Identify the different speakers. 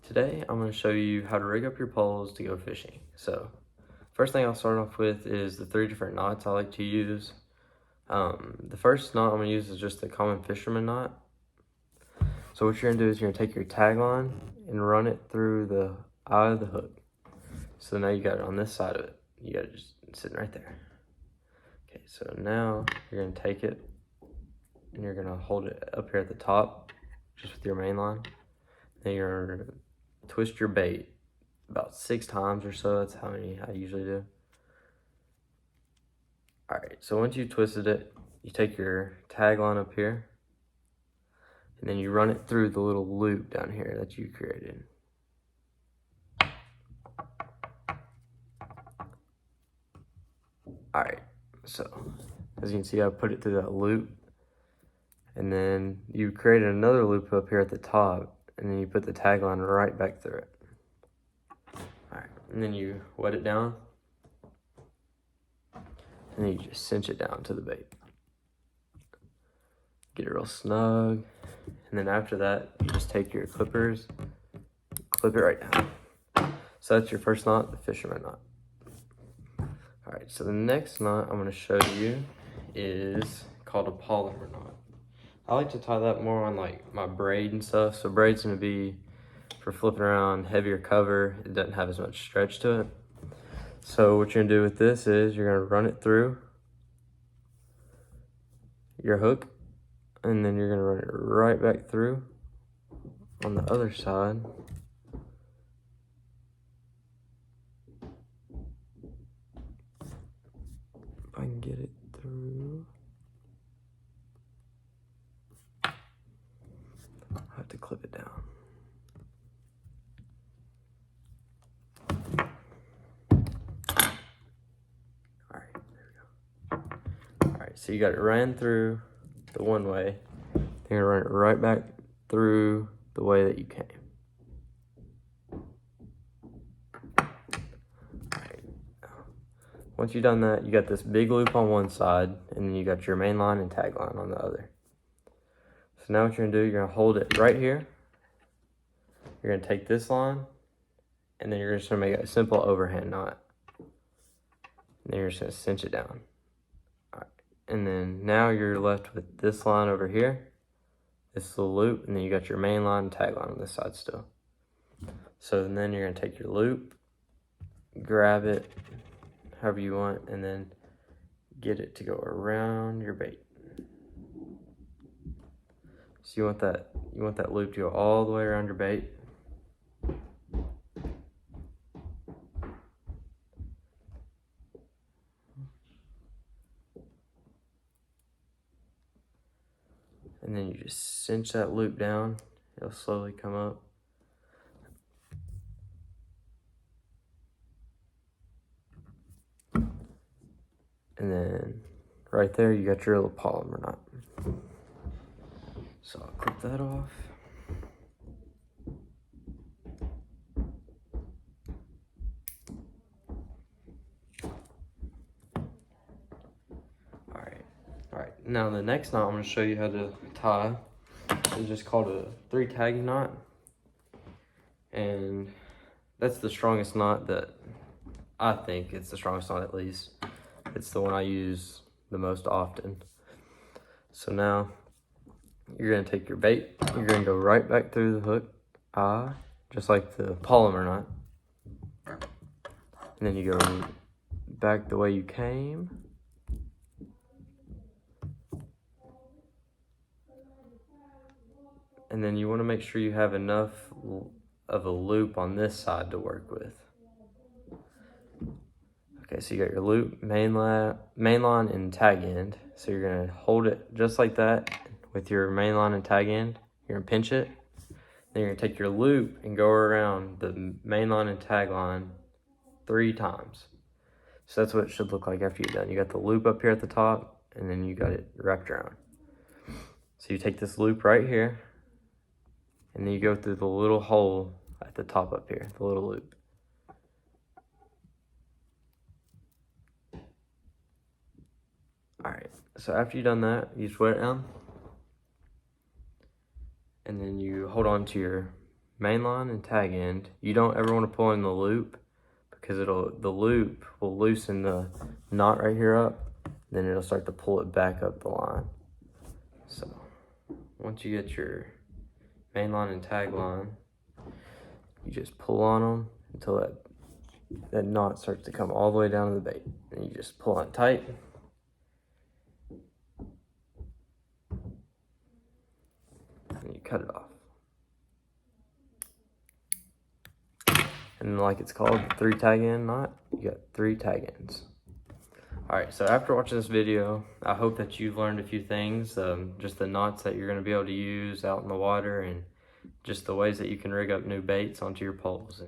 Speaker 1: Today, I'm going to show you how to rig up your poles to go fishing. So, first thing I'll start off with is the 3 different knots I like to use. The first knot I'm going to use is just the common fisherman knot. So what you're going to do is you're going to take your tag line and run it through the eye of the hook. So now you got it on this side of it. You got it just sitting right there. Okay, so now you're going to take it and you're going to hold it up here at the top, just with your main line. Then you're going to twist your bait about 6 times or so. That's how many I usually do. All right, so once you've twisted it, you take your tag line up here and then you run it through the little loop down here that you created. All right, so as you can see, I put it through that loop, and then you created another loop up here at the top, and then you put the tag line right back through it. All right, and then you wet it down, and then you just cinch it down to the bait. Get it real snug, and then after that, you just take your clippers, clip it right down. So that's your first knot, the fisherman knot. All right, so the next knot I'm gonna show you is called a polamar knot. I like to tie that more on like my braid and stuff. So braid's gonna be for flipping around heavier cover. It doesn't have as much stretch to it. So what you're gonna do with this is you're gonna run it through your hook, and then you're gonna run it right back through on the other side. If I can get it through. I have to clip it down. All right, there we go. All right, so you got it ran through the one way. You're gonna run it right back through the way that you came. Once you've done that, you got this big loop on one side, and then you got your main line and tag line on the other. So now what you're gonna do, you're gonna hold it right here. You're gonna take this line, and then you're just gonna make a simple overhand knot. And then you're just gonna cinch it down. All right. And then now you're left with this line over here, this little loop, and then you got your main line and tag line on this side still. So then you're gonna take your loop, grab it, however you want, and then get it to go around your bait. So you want that loop to go all the way around your bait. And then you just cinch that loop down. It'll slowly come up. And then right there, you got your little polymer knot. So I'll clip that off. All right. Now the next knot I'm gonna show you how to tie is just called a 3 tagging knot. And that's the strongest knot that I think it's the strongest knot, at least. It's the one I use the most often. So now you're gonna take your bait, you're gonna go right back through the hook, just like the polymer knot. And then you go back the way you came. And then you wanna make sure you have enough of a loop on this side to work with. Okay, so you got your loop, main line, and tag end. So you're gonna hold it just like that with your main line and tag end. You're gonna pinch it. Then you're gonna take your loop and go around the main line and tag line 3 times. So that's what it should look like after you're done. You got the loop up here at the top, and then you got it wrapped around. So you take this loop right here, and then you go through the little hole at the top up here, the little loop. All right, so after you've done that, you just wet it down, and then you hold on to your main line and tag end, you don't ever want to pull in the loop, because the loop will loosen the knot right here up, then it'll start to pull it back up the line. So once you get your main line and tag line, you just pull on them until that knot starts to come all the way down to the bait, and you just pull on tight. And you cut it off. And like it's called, the 3 tag end knot, you got 3 tag ends. Alright, so after watching this video, I hope that you've learned a few things, just the knots that you're going to be able to use out in the water, and just the ways that you can rig up new baits onto your poles.